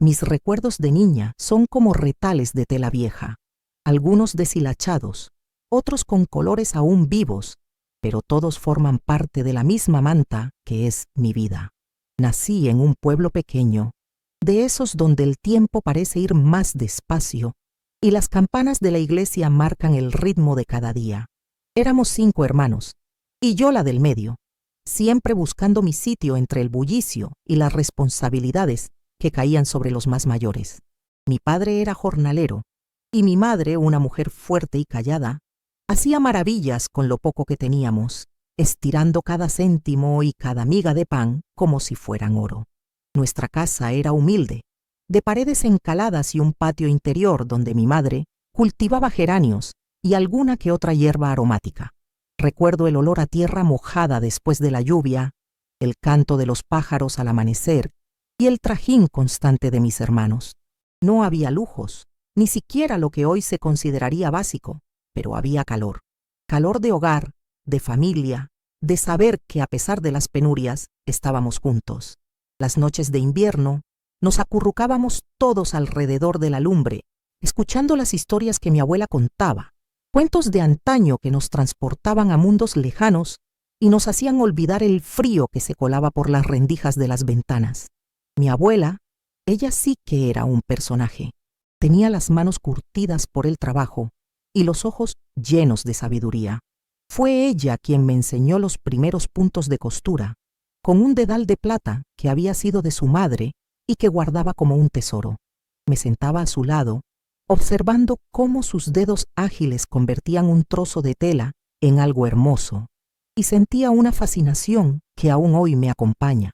Mis recuerdos de niña son como retales de tela vieja, algunos deshilachados, otros con colores aún vivos, pero todos forman parte de la misma manta que es mi vida. Nací en un pueblo pequeño, de esos donde el tiempo parece ir más despacio y las campanas de la iglesia marcan el ritmo de cada día. Éramos 5 hermanos, y yo la del medio, siempre buscando mi sitio entre el bullicio y las responsabilidades que caían sobre los más mayores. Mi padre era jornalero, y mi madre, una mujer fuerte y callada, hacía maravillas con lo poco que teníamos, estirando cada céntimo y cada miga de pan como si fueran oro. Nuestra casa era humilde, de paredes encaladas y un patio interior donde mi madre cultivaba geranios y alguna que otra hierba aromática. Recuerdo el olor a tierra mojada después de la lluvia, el canto de los pájaros al amanecer y el trajín constante de mis hermanos. No había lujos, ni siquiera lo que hoy se consideraría básico, pero había calor. Calor de hogar, de familia, de saber que a pesar de las penurias estábamos juntos. Las noches de invierno nos acurrucábamos todos alrededor de la lumbre, escuchando las historias que mi abuela contaba, cuentos de antaño que nos transportaban a mundos lejanos y nos hacían olvidar el frío que se colaba por las rendijas de las ventanas. Mi abuela, ella sí que era un personaje. Tenía las manos curtidas por el trabajo y los ojos llenos de sabiduría. Fue ella quien me enseñó los primeros puntos de costura, con un dedal de plata que había sido de su madre y que guardaba como un tesoro. Me sentaba a su lado, observando cómo sus dedos ágiles convertían un trozo de tela en algo hermoso, y sentía una fascinación que aún hoy me acompaña.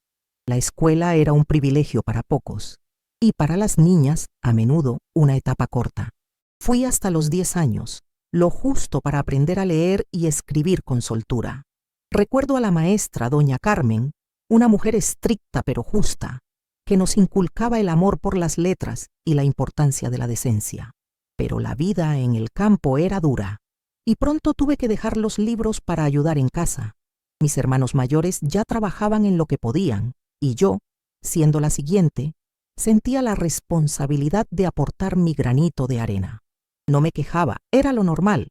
La escuela era un privilegio para pocos, y para las niñas, a menudo, una etapa corta. Fui hasta los 10 años, lo justo para aprender a leer y escribir con soltura. Recuerdo a la maestra, doña Carmen, una mujer estricta pero justa, que nos inculcaba el amor por las letras y la importancia de la decencia. Pero la vida en el campo era dura, y pronto tuve que dejar los libros para ayudar en casa. Mis hermanos mayores ya trabajaban en lo que podían, y yo, siendo la siguiente, sentía la responsabilidad de aportar mi granito de arena. No me quejaba, era lo normal.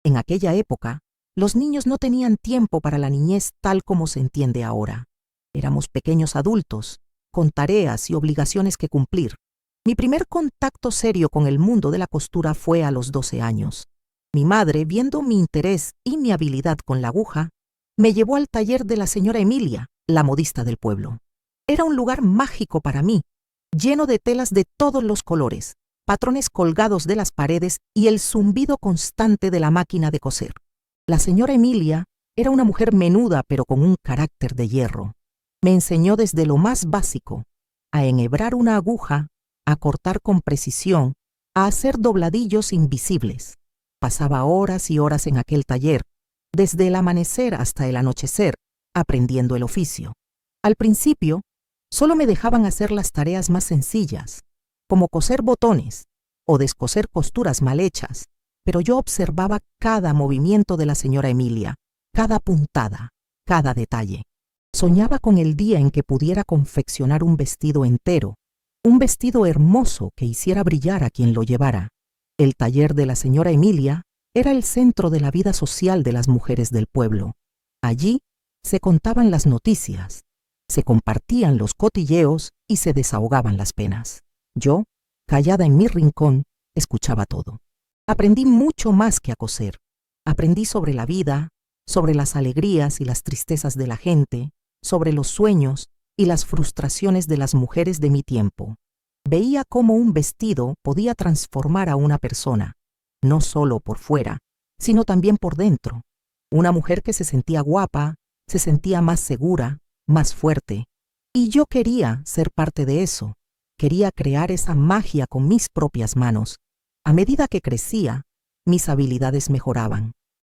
En aquella época, los niños no tenían tiempo para la niñez tal como se entiende ahora. Éramos pequeños adultos, con tareas y obligaciones que cumplir. Mi primer contacto serio con el mundo de la costura fue a los 12 años. Mi madre, viendo mi interés y mi habilidad con la aguja, me llevó al taller de la señora Emilia, la modista del pueblo. Era un lugar mágico para mí, lleno de telas de todos los colores, patrones colgados de las paredes y el zumbido constante de la máquina de coser. La señora Emilia era una mujer menuda pero con un carácter de hierro. Me enseñó desde lo más básico, a enhebrar una aguja, a cortar con precisión, a hacer dobladillos invisibles. Pasaba horas y horas en aquel taller, desde el amanecer hasta el anochecer, aprendiendo el oficio. Al principio, solo me dejaban hacer las tareas más sencillas, como coser botones o descoser costuras mal hechas, pero yo observaba cada movimiento de la señora Emilia, cada puntada, cada detalle. Soñaba con el día en que pudiera confeccionar un vestido entero, un vestido hermoso que hiciera brillar a quien lo llevara. El taller de la señora Emilia era el centro de la vida social de las mujeres del pueblo. Allí se contaban las noticias, se compartían los cotilleos y se desahogaban las penas. Yo, callada en mi rincón, escuchaba todo. Aprendí mucho más que a coser. Aprendí sobre la vida, sobre las alegrías y las tristezas de la gente, sobre los sueños y las frustraciones de las mujeres de mi tiempo. Veía cómo un vestido podía transformar a una persona, no solo por fuera, sino también por dentro. Una mujer que se sentía guapa, se sentía más segura, más fuerte. Y yo quería ser parte de eso. Quería crear esa magia con mis propias manos. A medida que crecía, mis habilidades mejoraban.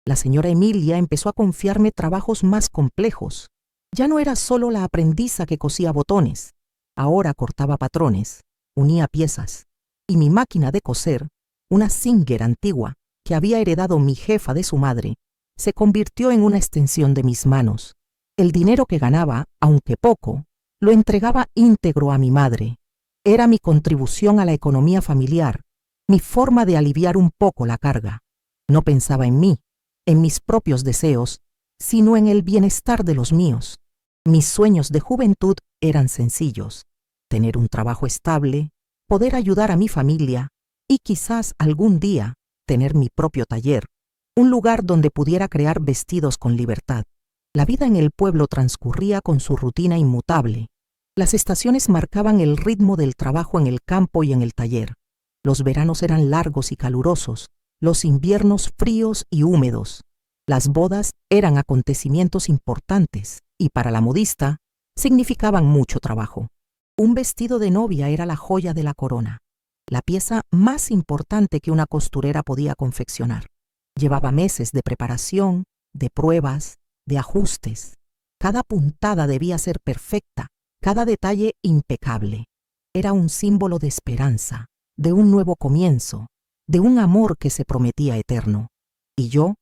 La señora Emilia empezó a confiarme trabajos más complejos. Ya no era solo la aprendiza que cosía botones. Ahora cortaba patrones, unía piezas. Y mi máquina de coser, una Singer antigua que había heredado mi jefa de su madre, se convirtió en una extensión de mis manos. El dinero que ganaba, aunque poco, lo entregaba íntegro a mi madre. Era mi contribución a la economía familiar, mi forma de aliviar un poco la carga. No pensaba en mí, en mis propios deseos, sino en el bienestar de los míos. Mis sueños de juventud eran sencillos: tener un trabajo estable, poder ayudar a mi familia y quizás algún día tener mi propio taller, un lugar donde pudiera crear vestidos con libertad. La vida en el pueblo transcurría con su rutina inmutable. Las estaciones marcaban el ritmo del trabajo en el campo y en el taller. Los veranos eran largos y calurosos, los inviernos fríos y húmedos. Las bodas eran acontecimientos importantes y para la modista significaban mucho trabajo. Un vestido de novia era la joya de la corona, la pieza más importante que una costurera podía confeccionar. Llevaba meses de preparación, de pruebas, de ajustes. Cada puntada debía ser perfecta, cada detalle impecable. Era un símbolo de esperanza, de un nuevo comienzo, de un amor que se prometía eterno. Y yo,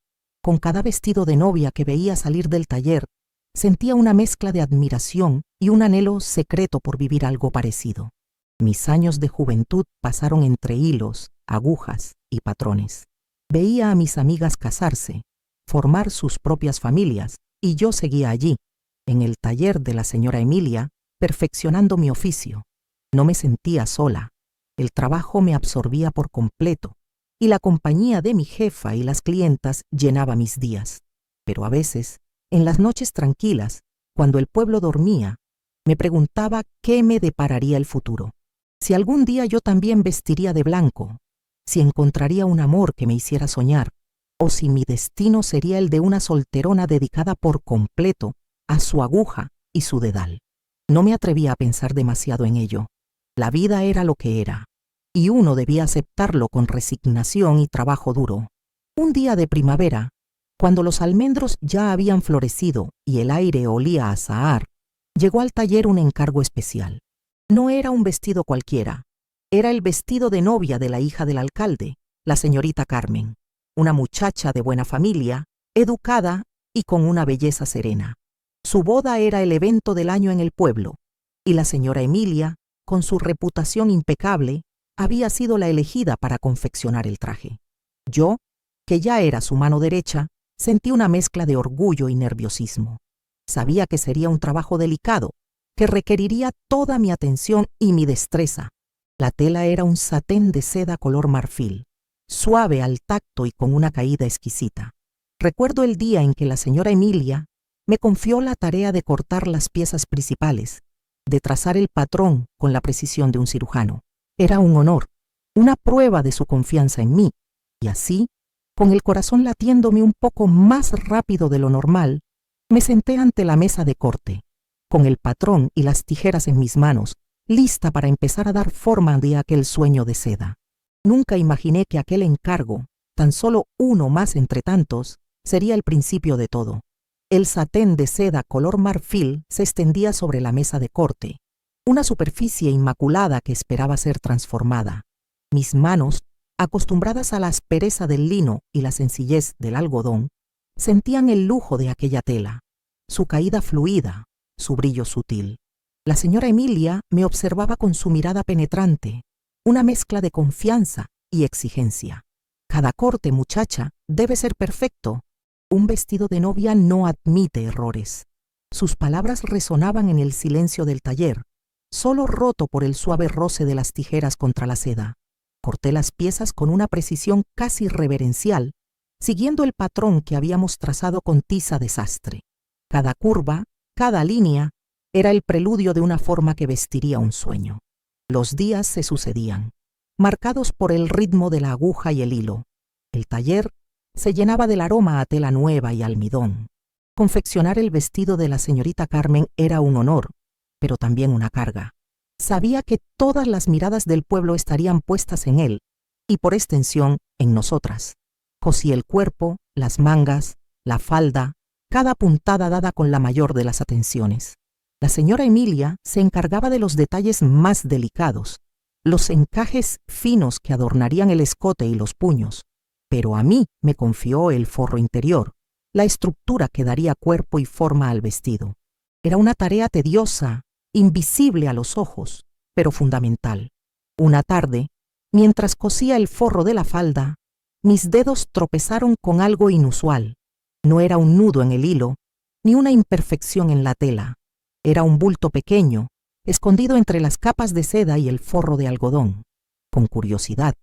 con cada vestido de novia que veía salir del taller, sentía una mezcla de admiración y un anhelo secreto por vivir algo parecido. Mis años de juventud pasaron entre hilos, agujas y patrones. Veía a mis amigas casarse, formar sus propias familias, y yo seguía allí, en el taller de la señora Emilia, perfeccionando mi oficio. No me sentía sola. El trabajo me absorbía por completo, y la compañía de mi jefa y las clientas llenaba mis días. Pero a veces, en las noches tranquilas, cuando el pueblo dormía, me preguntaba qué me depararía el futuro. Si algún día yo también vestiría de blanco, si encontraría un amor que me hiciera soñar, o si mi destino sería el de una solterona dedicada por completo a su aguja y su dedal. No me atrevía a pensar demasiado en ello. La vida era lo que era, y uno debía aceptarlo con resignación y trabajo duro. Un día de primavera, cuando los almendros ya habían florecido y el aire olía a azahar, llegó al taller un encargo especial. No era un vestido cualquiera, era el vestido de novia de la hija del alcalde, la señorita Carmen, una muchacha de buena familia, educada y con una belleza serena. Su boda era el evento del año en el pueblo, y la señora Emilia, con su reputación impecable, había sido la elegida para confeccionar el traje. Yo, que ya era su mano derecha, sentí una mezcla de orgullo y nerviosismo. Sabía que sería un trabajo delicado, que requeriría toda mi atención y mi destreza. La tela era un satén de seda color marfil, suave al tacto y con una caída exquisita. Recuerdo el día en que la señora Emilia me confió la tarea de cortar las piezas principales, de trazar el patrón con la precisión de un cirujano. Era un honor, una prueba de su confianza en mí, y así, con el corazón latiéndome un poco más rápido de lo normal, me senté ante la mesa de corte, con el patrón y las tijeras en mis manos, lista para empezar a dar forma de aquel sueño de seda. Nunca imaginé que aquel encargo, tan solo uno más entre tantos, sería el principio de todo. El satén de seda color marfil se extendía sobre la mesa de corte, una superficie inmaculada que esperaba ser transformada. Mis manos, acostumbradas a la aspereza del lino y la sencillez del algodón, sentían el lujo de aquella tela, su caída fluida, su brillo sutil. La señora Emilia me observaba con su mirada penetrante, una mezcla de confianza y exigencia. Cada corte, muchacha, debe ser perfecto. Un vestido de novia no admite errores. Sus palabras resonaban en el silencio del taller, solo roto por el suave roce de las tijeras contra la seda. Corté las piezas con una precisión casi reverencial, siguiendo el patrón que habíamos trazado con tiza de sastre. Cada curva, cada línea, era el preludio de una forma que vestiría un sueño. Los días se sucedían, marcados por el ritmo de la aguja y el hilo. El taller se llenaba del aroma a tela nueva y almidón. Confeccionar el vestido de la señorita Carmen era un honor, pero también una carga. Sabía que todas las miradas del pueblo estarían puestas en él, y por extensión en nosotras. Cosí el cuerpo, las mangas, la falda, cada puntada dada con la mayor de las atenciones. La señora Emilia se encargaba de los detalles más delicados, los encajes finos que adornarían el escote y los puños, pero a mí me confió el forro interior, la estructura que daría cuerpo y forma al vestido. Era una tarea tediosa, invisible a los ojos, pero fundamental. Una tarde, mientras cosía el forro de la falda, mis dedos tropezaron con algo inusual. No era un nudo en el hilo, ni una imperfección en la tela. Era un bulto pequeño, escondido entre las capas de seda y el forro de algodón. Con curiosidad,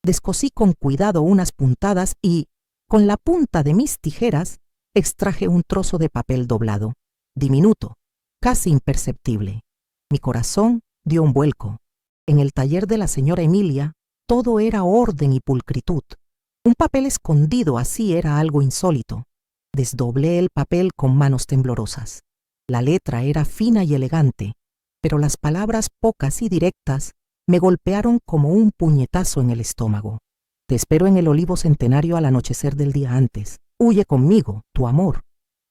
descosí con cuidado unas puntadas y, con la punta de mis tijeras, extraje un trozo de papel doblado, diminuto, casi imperceptible. Mi corazón dio un vuelco. En el taller de la señora Emilia, todo era orden y pulcritud. Un papel escondido así era algo insólito. Desdoblé el papel con manos temblorosas. La letra era fina y elegante, pero las palabras pocas y directas me golpearon como un puñetazo en el estómago. Te espero en el olivo centenario al anochecer del día antes. Huye conmigo, tu amor.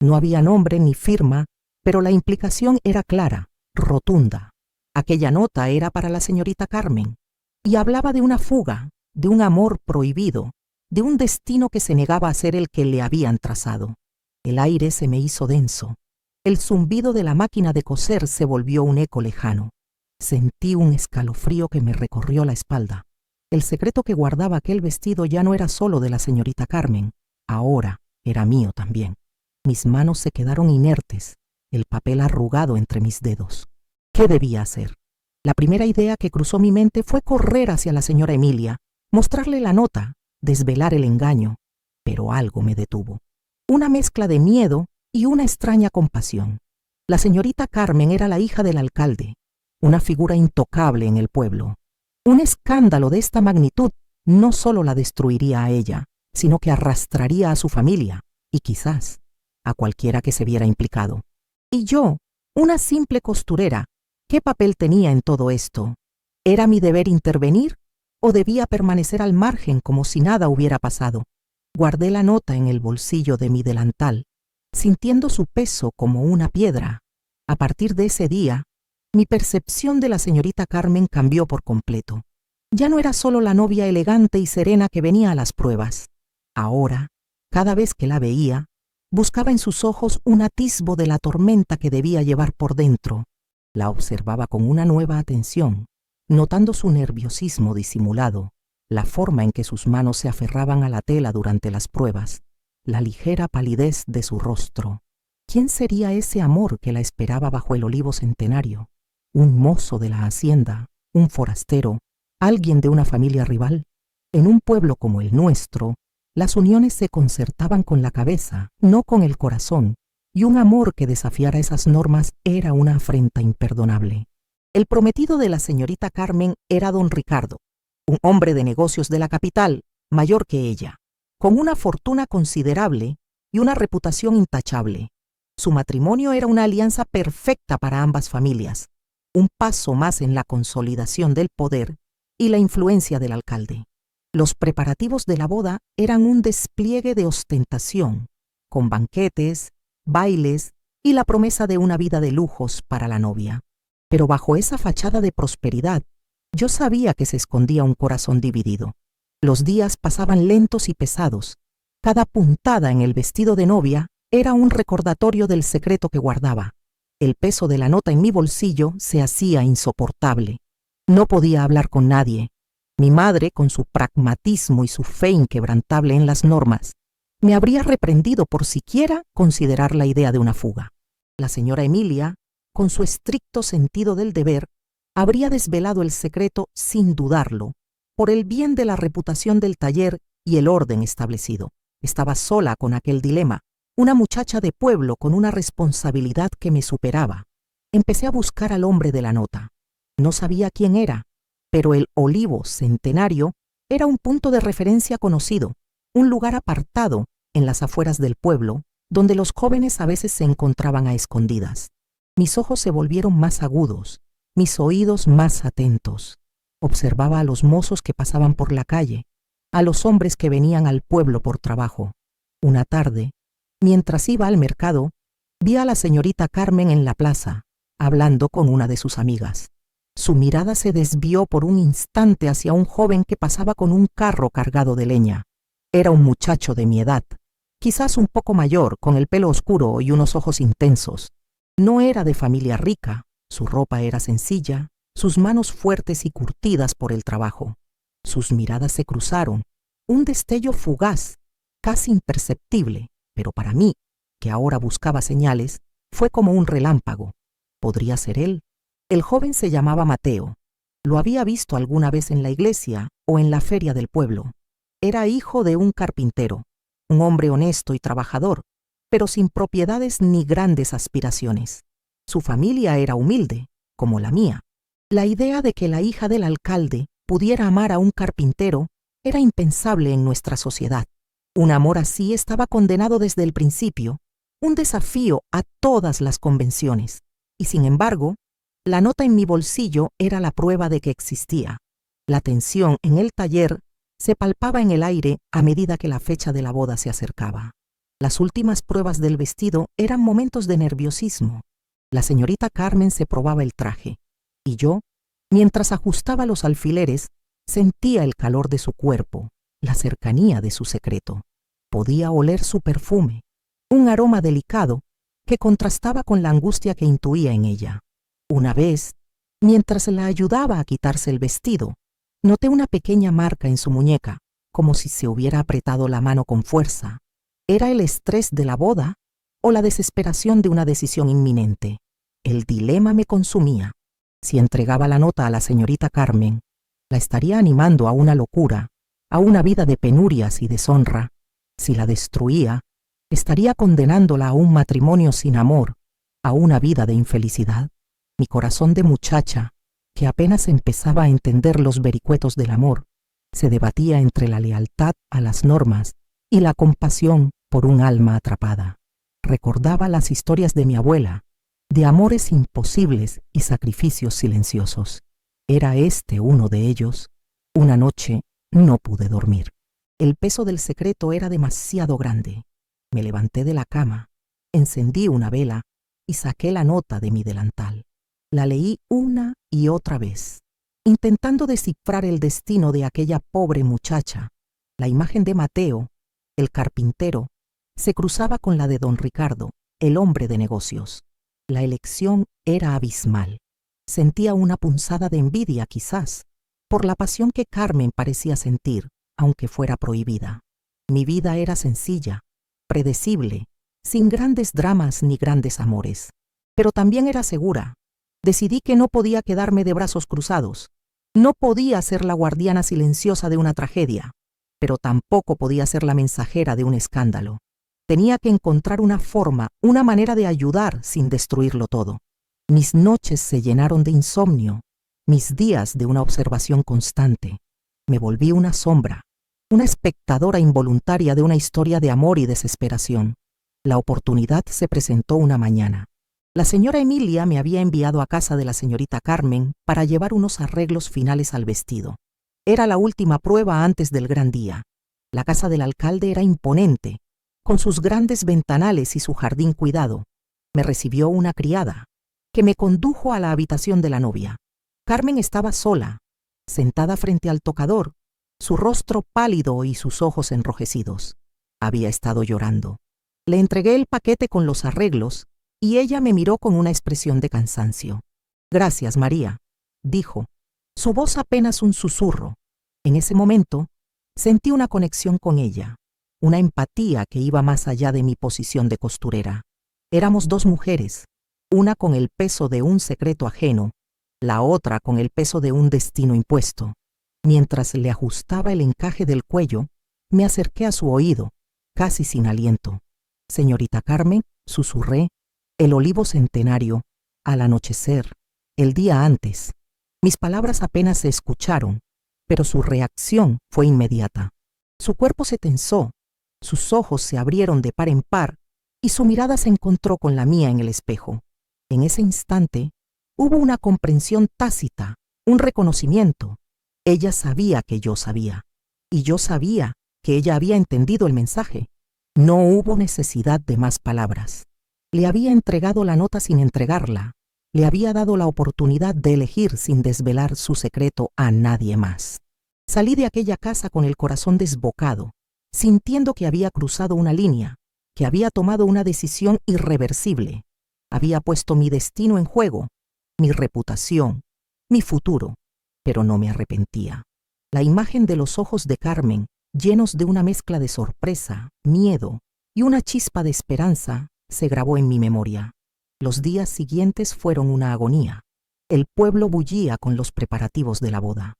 No había nombre ni firma, pero la implicación era clara, rotunda. Aquella nota era para la señorita Carmen, y hablaba de una fuga, de un amor prohibido, de un destino que se negaba a ser el que le habían trazado. El aire se me hizo denso. El zumbido de la máquina de coser se volvió un eco lejano. Sentí un escalofrío que me recorrió la espalda. El secreto que guardaba aquel vestido ya no era solo de la señorita Carmen, ahora era mío también. Mis manos se quedaron inertes, el papel arrugado entre mis dedos. ¿Qué debía hacer? La primera idea que cruzó mi mente fue correr hacia la señora Emilia, mostrarle la nota, desvelar el engaño, pero algo me detuvo. Una mezcla de miedo y una extraña compasión. La señorita Carmen era la hija del alcalde, una figura intocable en el pueblo. Un escándalo de esta magnitud no solo la destruiría a ella, sino que arrastraría a su familia y quizás a cualquiera que se viera implicado. Y yo, una simple costurera, ¿qué papel tenía en todo esto? ¿Era mi deber intervenir o debía permanecer al margen como si nada hubiera pasado? Guardé la nota en el bolsillo de mi delantal, sintiendo su peso como una piedra. A partir de ese día, mi percepción de la señorita Carmen cambió por completo. Ya no era solo la novia elegante y serena que venía a las pruebas. Ahora, cada vez que la veía, buscaba en sus ojos un atisbo de la tormenta que debía llevar por dentro. La observaba con una nueva atención, notando su nerviosismo disimulado, la forma en que sus manos se aferraban a la tela durante las pruebas, la ligera palidez de su rostro. ¿Quién sería ese amor que la esperaba bajo el olivo centenario? ¿Un mozo de la hacienda? ¿Un forastero? ¿Alguien de una familia rival? En un pueblo como el nuestro, las uniones se concertaban con la cabeza, no con el corazón, y un amor que desafiara esas normas era una afrenta imperdonable. El prometido de la señorita Carmen era don Ricardo, un hombre de negocios de la capital, mayor que ella, con una fortuna considerable y una reputación intachable. Su matrimonio era una alianza perfecta para ambas familias, un paso más en la consolidación del poder y la influencia del alcalde. Los preparativos de la boda eran un despliegue de ostentación, con banquetes, bailes y la promesa de una vida de lujos para la novia. Pero bajo esa fachada de prosperidad, yo sabía que se escondía un corazón dividido. Los días pasaban lentos y pesados. Cada puntada en el vestido de novia era un recordatorio del secreto que guardaba. El peso de la nota en mi bolsillo se hacía insoportable. No podía hablar con nadie. Mi madre, con su pragmatismo y su fe inquebrantable en las normas, me habría reprendido por siquiera considerar la idea de una fuga. La señora Emilia, con su estricto sentido del deber, habría desvelado el secreto sin dudarlo, por el bien de la reputación del taller y el orden establecido. Estaba sola con aquel dilema, una muchacha de pueblo con una responsabilidad que me superaba. Empecé a buscar al hombre de la nota. No sabía quién era, pero el Olivo Centenario era un punto de referencia conocido, un lugar apartado en las afueras del pueblo, donde los jóvenes a veces se encontraban a escondidas. Mis ojos se volvieron más agudos, mis oídos más atentos. Observaba a los mozos que pasaban por la calle, a los hombres que venían al pueblo por trabajo. Una tarde, mientras iba al mercado, vi a la señorita Carmen en la plaza, hablando con una de sus amigas. Su mirada se desvió por un instante hacia un joven que pasaba con un carro cargado de leña. Era un muchacho de mi edad, quizás un poco mayor, con el pelo oscuro y unos ojos intensos. No era de familia rica, su ropa era sencilla, sus manos fuertes y curtidas por el trabajo. Sus miradas se cruzaron, un destello fugaz, casi imperceptible, pero para mí, que ahora buscaba señales, fue como un relámpago. ¿Podría ser él? El joven se llamaba Mateo. Lo había visto alguna vez en la iglesia o en la feria del pueblo. Era hijo de un carpintero, un hombre honesto y trabajador, pero sin propiedades ni grandes aspiraciones. Su familia era humilde, como la mía. La idea de que la hija del alcalde pudiera amar a un carpintero era impensable en nuestra sociedad. Un amor así estaba condenado desde el principio, un desafío a todas las convenciones. Y sin embargo, la nota en mi bolsillo era la prueba de que existía. La tensión en el taller se palpaba en el aire a medida que la fecha de la boda se acercaba. Las últimas pruebas del vestido eran momentos de nerviosismo. La señorita Carmen se probaba el traje, y yo, mientras ajustaba los alfileres, sentía el calor de su cuerpo, la cercanía de su secreto. Podía oler su perfume, un aroma delicado que contrastaba con la angustia que intuía en ella. Una vez, mientras la ayudaba a quitarse el vestido, noté una pequeña marca en su muñeca, como si se hubiera apretado la mano con fuerza. ¿Era el estrés de la boda o la desesperación de una decisión inminente? El dilema me consumía. Si entregaba la nota a la señorita Carmen, la estaría animando a una locura, a una vida de penurias y deshonra. Si la destruía, estaría condenándola a un matrimonio sin amor, a una vida de infelicidad. Mi corazón de muchacha, que apenas empezaba a entender los vericuetos del amor, se debatía entre la lealtad a las normas y la compasión por un alma atrapada. Recordaba las historias de mi abuela, de amores imposibles y sacrificios silenciosos. Era este uno de ellos. Una noche no pude dormir. El peso del secreto era demasiado grande. Me levanté de la cama, encendí una vela y saqué la nota de mi delantal. La leí una y otra vez, intentando descifrar el destino de aquella pobre muchacha. La imagen de Mateo, el carpintero, se cruzaba con la de don Ricardo, el hombre de negocios. La elección era abismal. Sentía una punzada de envidia, quizás, por la pasión que Carmen parecía sentir, aunque fuera prohibida. Mi vida era sencilla, predecible, sin grandes dramas ni grandes amores. Pero también era segura. Decidí que no podía quedarme de brazos cruzados. No podía ser la guardiana silenciosa de una tragedia, pero tampoco podía ser la mensajera de un escándalo. Tenía que encontrar una forma, una manera de ayudar sin destruirlo todo. Mis noches se llenaron de insomnio, mis días de una observación constante. Me volví una sombra, una espectadora involuntaria de una historia de amor y desesperación. La oportunidad se presentó una mañana. La señora Emilia me había enviado a casa de la señorita Carmen para llevar unos arreglos finales al vestido. Era la última prueba antes del gran día. La casa del alcalde era imponente, con sus grandes ventanales y su jardín cuidado. Me recibió una criada, que me condujo a la habitación de la novia. Carmen estaba sola, sentada frente al tocador, su rostro pálido y sus ojos enrojecidos. Había estado llorando. Le entregué el paquete con los arreglos y ella me miró con una expresión de cansancio. «Gracias, María», dijo, su voz apenas un susurro. En ese momento, sentí una conexión con ella, una empatía que iba más allá de mi posición de costurera. Éramos dos mujeres, una con el peso de un secreto ajeno, la otra con el peso de un destino impuesto. Mientras le ajustaba el encaje del cuello, me acerqué a su oído, casi sin aliento. «Señorita Carmen», susurré, «el olivo centenario, al anochecer, el día antes». Mis palabras apenas se escucharon, pero su reacción fue inmediata. Su cuerpo se tensó, sus ojos se abrieron de par en par y su mirada se encontró con la mía en el espejo. En ese instante hubo una comprensión tácita, un reconocimiento. Ella sabía que yo sabía, y yo sabía que ella había entendido el mensaje. No hubo necesidad de más palabras. Le había entregado la nota sin entregarla. Le había dado la oportunidad de elegir sin desvelar su secreto a nadie más. Salí de aquella casa con el corazón desbocado, sintiendo que había cruzado una línea, que había tomado una decisión irreversible. Había puesto mi destino en juego, mi reputación, mi futuro, pero no me arrepentía. La imagen de los ojos de Carmen, llenos de una mezcla de sorpresa, miedo y una chispa de esperanza, se grabó en mi memoria. Los días siguientes fueron una agonía. El pueblo bullía con los preparativos de la boda.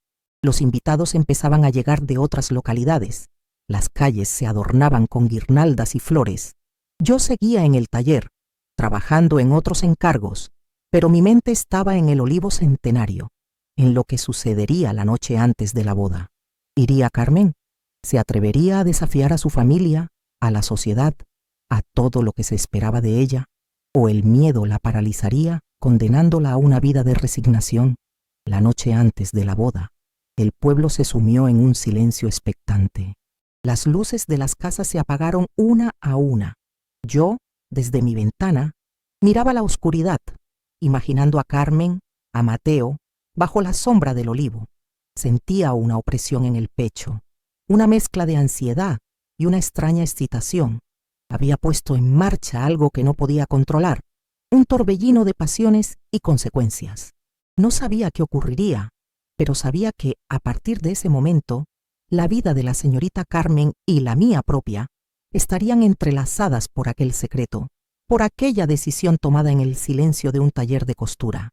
Los invitados empezaban a llegar de otras localidades. Las calles se adornaban con guirnaldas y flores. Yo seguía en el taller, trabajando en otros encargos, pero mi mente estaba en el olivo centenario, en lo que sucedería la noche antes de la boda. ¿Iría Carmen? ¿Se atrevería a desafiar a su familia, a la sociedad, a todo lo que se esperaba de ella? ¿O el miedo la paralizaría, condenándola a una vida de resignación? La noche antes de la boda, el pueblo se sumió en un silencio expectante. Las luces de las casas se apagaron una a una. Yo, desde mi ventana, miraba la oscuridad, imaginando a Carmen, a Mateo, bajo la sombra del olivo. Sentía una opresión en el pecho, una mezcla de ansiedad y una extraña excitación. Había puesto en marcha algo que no podía controlar, un torbellino de pasiones y consecuencias. No sabía qué ocurriría, pero sabía que, a partir de ese momento, la vida de la señorita Carmen y la mía propia estarían entrelazadas por aquel secreto, por aquella decisión tomada en el silencio de un taller de costura.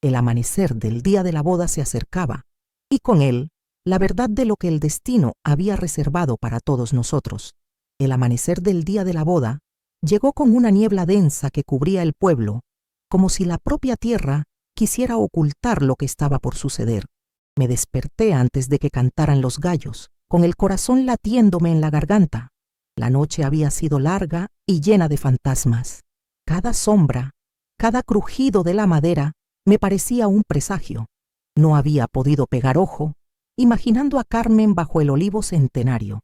El amanecer del día de la boda se acercaba, y con él, la verdad de lo que el destino había reservado para todos nosotros. El amanecer del día de la boda llegó con una niebla densa que cubría el pueblo, como si la propia tierra quisiera ocultar lo que estaba por suceder. Me desperté antes de que cantaran los gallos, con el corazón latiéndome en la garganta. La noche había sido larga y llena de fantasmas. Cada sombra, cada crujido de la madera me parecía un presagio. No había podido pegar ojo, imaginando a Carmen bajo el olivo centenario,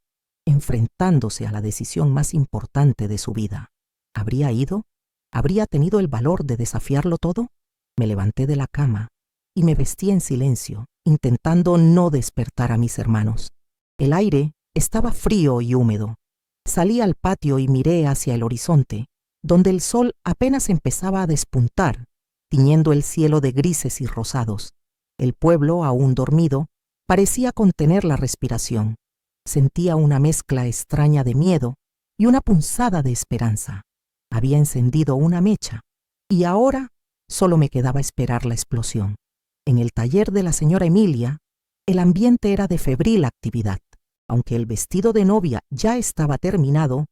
enfrentándose a la decisión más importante de su vida. ¿Habría ido? ¿Habría tenido el valor de desafiarlo todo? Me levanté de la cama y me vestí en silencio, intentando no despertar a mis hermanos. El aire estaba frío y húmedo. Salí al patio y miré hacia el horizonte, donde el sol apenas empezaba a despuntar, tiñendo el cielo de grises y rosados. El pueblo, aún dormido, parecía contener la respiración. Sentía una mezcla extraña de miedo y una punzada de esperanza. Había encendido una mecha, y ahora solo me quedaba esperar la explosión. En el taller de la señora Emilia, el ambiente era de febril actividad. Aunque el vestido de novia ya estaba terminado,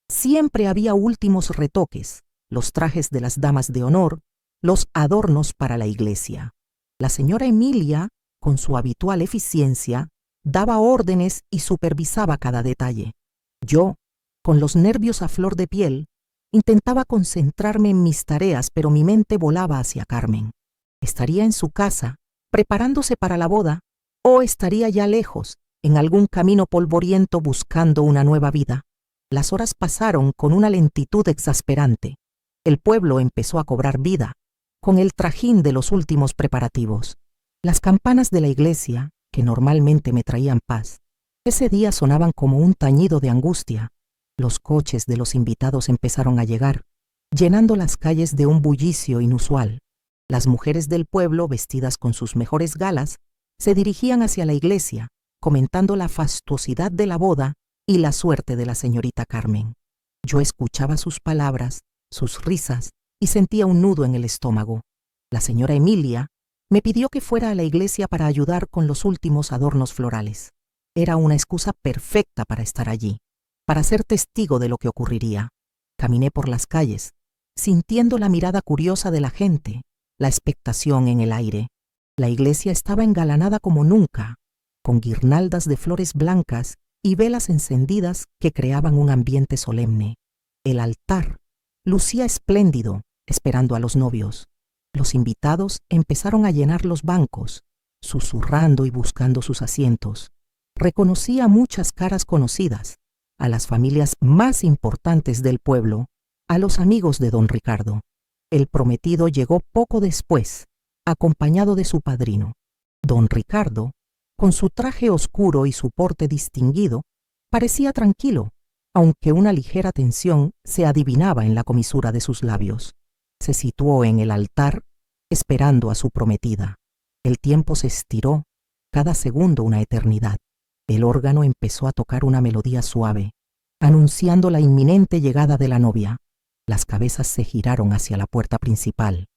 siempre había últimos retoques, los trajes de las damas de honor, los adornos para la iglesia. La señora Emilia, con su habitual eficiencia, daba órdenes y supervisaba cada detalle. Yo, con los nervios a flor de piel, intentaba concentrarme en mis tareas, pero mi mente volaba hacia Carmen. ¿Estaría en su casa, preparándose para la boda, o estaría ya lejos, en algún camino polvoriento buscando una nueva vida? Las horas pasaron con una lentitud exasperante. El pueblo empezó a cobrar vida, con el trajín de los últimos preparativos. Las campanas de la iglesia, que normalmente me traían paz, ese día sonaban como un tañido de angustia. Los coches de los invitados empezaron a llegar, llenando las calles de un bullicio inusual. Las mujeres del pueblo, vestidas con sus mejores galas, se dirigían hacia la iglesia, comentando la fastuosidad de la boda y la suerte de la señorita Carmen. Yo escuchaba sus palabras, sus risas, y sentía un nudo en el estómago. La señora Emilia me pidió que fuera a la iglesia para ayudar con los últimos adornos florales. Era una excusa perfecta para estar allí, para ser testigo de lo que ocurriría. Caminé por las calles, sintiendo la mirada curiosa de la gente, la expectación en el aire. La iglesia estaba engalanada como nunca, con guirnaldas de flores blancas y velas encendidas que creaban un ambiente solemne. El altar lucía espléndido, esperando a los novios. Los invitados empezaron a llenar los bancos, susurrando y buscando sus asientos. Reconocí a muchas caras conocidas, a las familias más importantes del pueblo, a los amigos de don Ricardo. El prometido llegó poco después, acompañado de su padrino. Don Ricardo, con su traje oscuro y su porte distinguido, parecía tranquilo, aunque una ligera tensión se adivinaba en la comisura de sus labios. Se situó en el altar, esperando a su prometida. El tiempo se estiró, cada segundo una eternidad. El órgano empezó a tocar una melodía suave, anunciando la inminente llegada de la novia. Las cabezas se giraron hacia la puerta principal.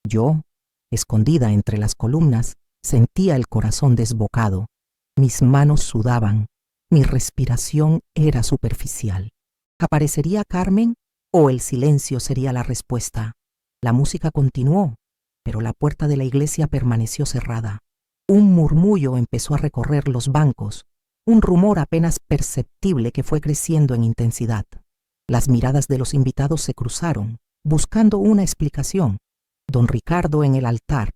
Yo, escondida entre las columnas, sentía el corazón desbocado. Mis manos sudaban. Mi respiración era superficial. ¿Aparecería Carmen o el silencio sería la respuesta? La música continuó, pero la puerta de la iglesia permaneció cerrada. Un murmullo empezó a recorrer los bancos, un rumor apenas perceptible que fue creciendo en intensidad. Las miradas de los invitados se cruzaron, buscando una explicación. Don Ricardo, en el altar,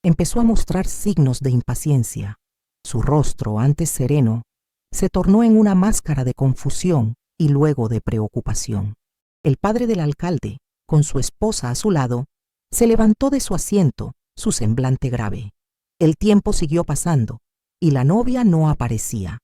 empezó a mostrar signos de impaciencia. Su rostro, antes sereno, se tornó en una máscara de confusión y luego de preocupación. El padre del alcalde, con su esposa a su lado, se levantó de su asiento, su semblante grave. El tiempo siguió pasando y la novia no aparecía.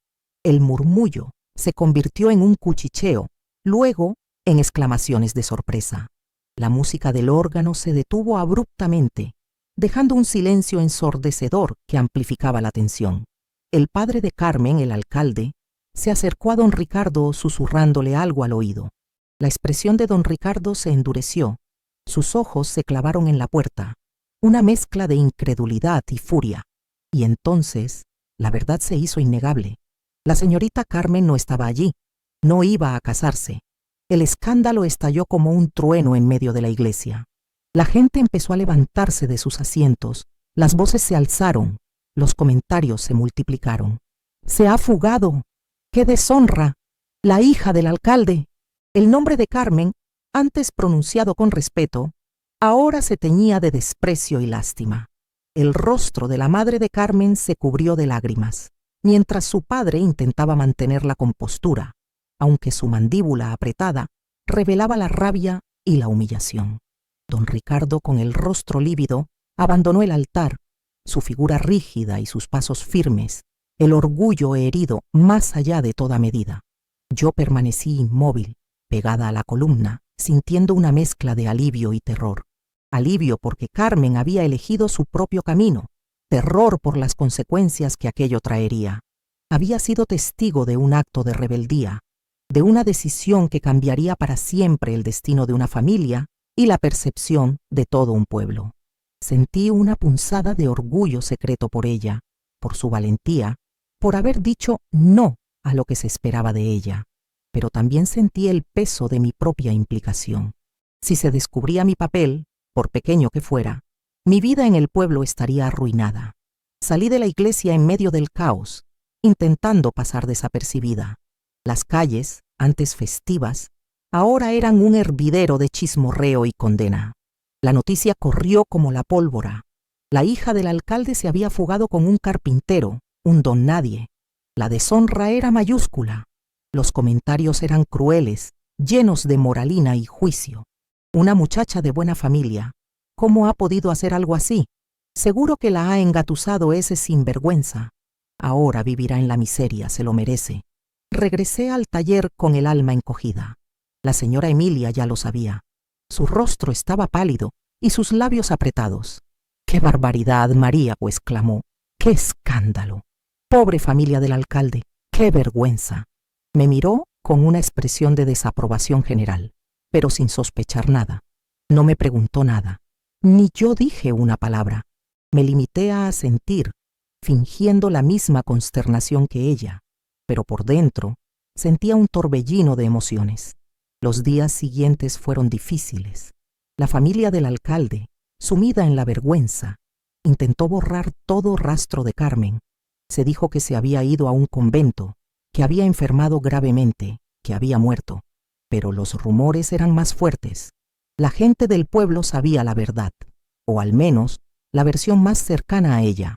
El murmullo se convirtió en un cuchicheo, luego en exclamaciones de sorpresa. La música del órgano se detuvo abruptamente, dejando un silencio ensordecedor que amplificaba la tensión. El padre de Carmen, el alcalde, se acercó a don Ricardo susurrándole algo al oído. La expresión de don Ricardo se endureció. Sus ojos se clavaron en la puerta, una mezcla de incredulidad y furia. Y entonces, la verdad se hizo innegable. La señorita Carmen no estaba allí, no iba a casarse. El escándalo estalló como un trueno en medio de la iglesia. La gente empezó a levantarse de sus asientos, las voces se alzaron, los comentarios se multiplicaron. «¡Se ha fugado! ¡Qué deshonra! ¡La hija del alcalde!». El nombre de Carmen, antes pronunciado con respeto, ahora se teñía de desprecio y lástima. El rostro de la madre de Carmen se cubrió de lágrimas, mientras su padre intentaba mantener la compostura, aunque su mandíbula apretada revelaba la rabia y la humillación. Don Ricardo, con el rostro lívido, abandonó el altar, su figura rígida y sus pasos firmes, el orgullo herido más allá de toda medida. Yo permanecí inmóvil, pegada a la columna, sintiendo una mezcla de alivio y terror. Alivio porque Carmen había elegido su propio camino, terror por las consecuencias que aquello traería. Había sido testigo de un acto de rebeldía, de una decisión que cambiaría para siempre el destino de una familia y la percepción de todo un pueblo. Sentí una punzada de orgullo secreto por ella, por su valentía, por haber dicho no a lo que se esperaba de ella, pero también sentí el peso de mi propia implicación. Si se descubría mi papel, por pequeño que fuera, mi vida en el pueblo estaría arruinada. Salí de la iglesia en medio del caos, intentando pasar desapercibida. Las calles, antes festivas, ahora eran un hervidero de chismorreo y condena. La noticia corrió como la pólvora. La hija del alcalde se había fugado con un carpintero, un don nadie. La deshonra era mayúscula. Los comentarios eran crueles, llenos de moralina y juicio. Una muchacha de buena familia, ¿cómo ha podido hacer algo así? Seguro que la ha engatusado ese sinvergüenza. Ahora vivirá en la miseria, se lo merece. Regresé al taller con el alma encogida. La señora Emilia ya lo sabía. Su rostro estaba pálido y sus labios apretados. «¡Qué barbaridad, María!», exclamó. «¡Qué escándalo! Pobre familia del alcalde, qué vergüenza». Me miró con una expresión de desaprobación general, pero sin sospechar nada. No me preguntó nada, ni yo dije una palabra. Me limité a asentir, fingiendo la misma consternación que ella, pero por dentro sentía un torbellino de emociones. Los días siguientes fueron difíciles. La familia del alcalde, sumida en la vergüenza, intentó borrar todo rastro de Carmen. Se dijo que se había ido a un convento, que había enfermado gravemente, que había muerto. Pero los rumores eran más fuertes. La gente del pueblo sabía la verdad, o al menos la versión más cercana a ella.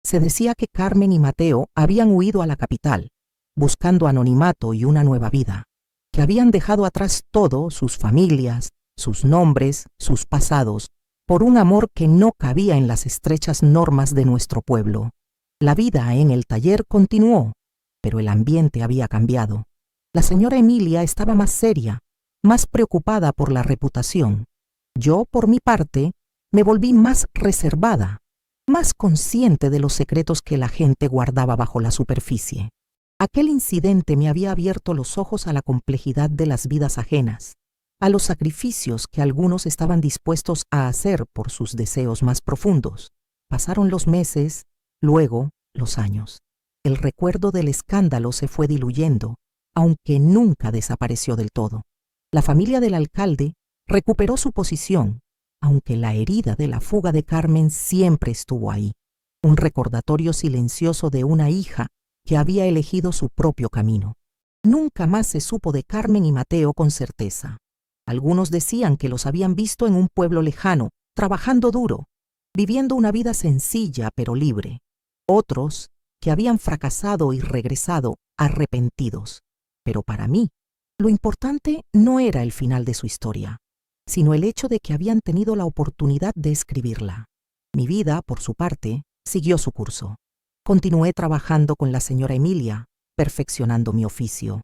Se decía que Carmen y Mateo habían huido a la capital, buscando anonimato y una nueva vida, que habían dejado atrás todo, sus familias, sus nombres, sus pasados, por un amor que no cabía en las estrechas normas de nuestro pueblo. La vida en el taller continuó, pero el ambiente había cambiado. La señora Emilia estaba más seria, más preocupada por la reputación. Yo, por mi parte, me volví más reservada, más consciente de los secretos que la gente guardaba bajo la superficie. Aquel incidente me había abierto los ojos a la complejidad de las vidas ajenas, a los sacrificios que algunos estaban dispuestos a hacer por sus deseos más profundos. Pasaron los meses, luego los años. El recuerdo del escándalo se fue diluyendo, aunque nunca desapareció del todo. La familia del alcalde recuperó su posición, aunque la herida de la fuga de Carmen siempre estuvo ahí, un recordatorio silencioso de una hija que había elegido su propio camino. Nunca más se supo de Carmen y Mateo con certeza. Algunos decían que los habían visto en un pueblo lejano, trabajando duro, viviendo una vida sencilla pero libre. Otros que habían fracasado y regresado arrepentidos. Pero para mí, lo importante no era el final de su historia, sino el hecho de que habían tenido la oportunidad de escribirla. Mi vida, por su parte, siguió su curso. Continué trabajando con la señora Emilia, perfeccionando mi oficio.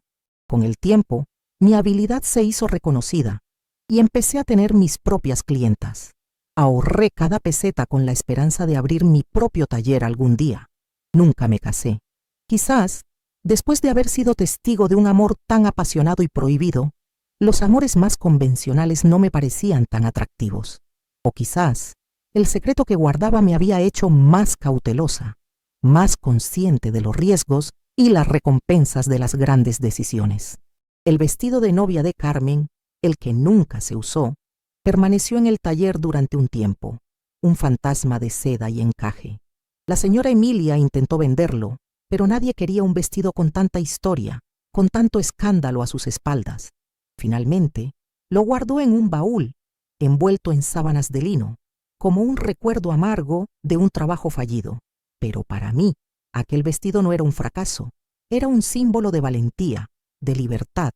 Con el tiempo, mi habilidad se hizo reconocida y empecé a tener mis propias clientas. Ahorré cada peseta con la esperanza de abrir mi propio taller algún día. Nunca me casé. Quizás, después de haber sido testigo de un amor tan apasionado y prohibido, los amores más convencionales no me parecían tan atractivos. O quizás, el secreto que guardaba me había hecho más cautelosa, más consciente de los riesgos y las recompensas de las grandes decisiones. El vestido de novia de Carmen, el que nunca se usó, permaneció en el taller durante un tiempo, un fantasma de seda y encaje. La señora Emilia intentó venderlo, pero nadie quería un vestido con tanta historia, con tanto escándalo a sus espaldas. Finalmente, lo guardó en un baúl, envuelto en sábanas de lino, como un recuerdo amargo de un trabajo fallido. Pero para mí, aquel vestido no era un fracaso, era un símbolo de valentía, de libertad,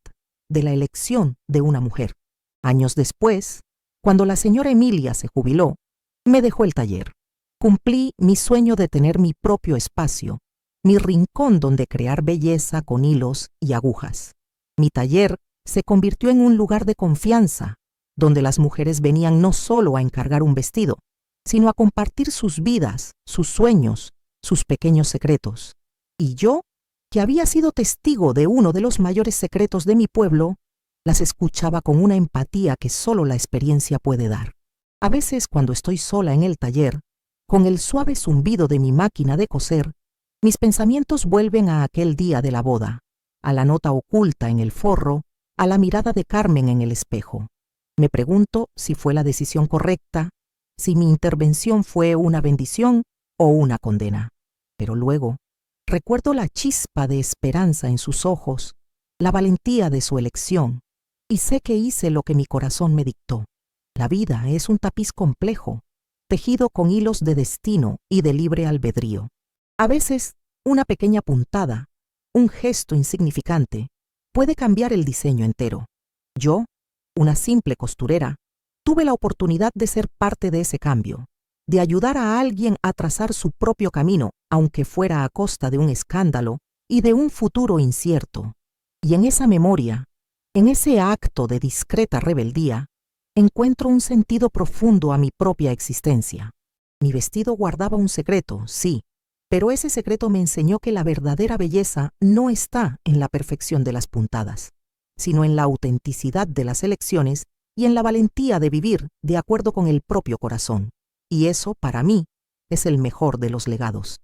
de la elección de una mujer. Años después, cuando la señora Emilia se jubiló, me dejó el taller. Cumplí mi sueño de tener mi propio espacio, mi rincón donde crear belleza con hilos y agujas. Mi taller se convirtió en un lugar de confianza, donde las mujeres venían no solo a encargar un vestido, sino a compartir sus vidas, sus sueños, sus pequeños secretos. Y yo, que había sido testigo de uno de los mayores secretos de mi pueblo, las escuchaba con una empatía que solo la experiencia puede dar. A veces, cuando estoy sola en el taller, con el suave zumbido de mi máquina de coser, mis pensamientos vuelven a aquel día de la boda, a la nota oculta en el forro, a la mirada de Carmen en el espejo. Me pregunto si fue la decisión correcta, si mi intervención fue una bendición o una condena. Pero luego, recuerdo la chispa de esperanza en sus ojos, la valentía de su elección, y sé que hice lo que mi corazón me dictó. La vida es un tapiz complejo, tejido con hilos de destino y de libre albedrío. A veces, una pequeña puntada, un gesto insignificante, puede cambiar el diseño entero. Yo, una simple costurera, tuve la oportunidad de ser parte de ese cambio, de ayudar a alguien a trazar su propio camino, aunque fuera a costa de un escándalo y de un futuro incierto. Y en esa memoria, en ese acto de discreta rebeldía, encuentro un sentido profundo a mi propia existencia. Mi vestido guardaba un secreto, sí, pero ese secreto me enseñó que la verdadera belleza no está en la perfección de las puntadas, sino en la autenticidad de las elecciones y en la valentía de vivir de acuerdo con el propio corazón. Y eso, para mí, es el mejor de los legados.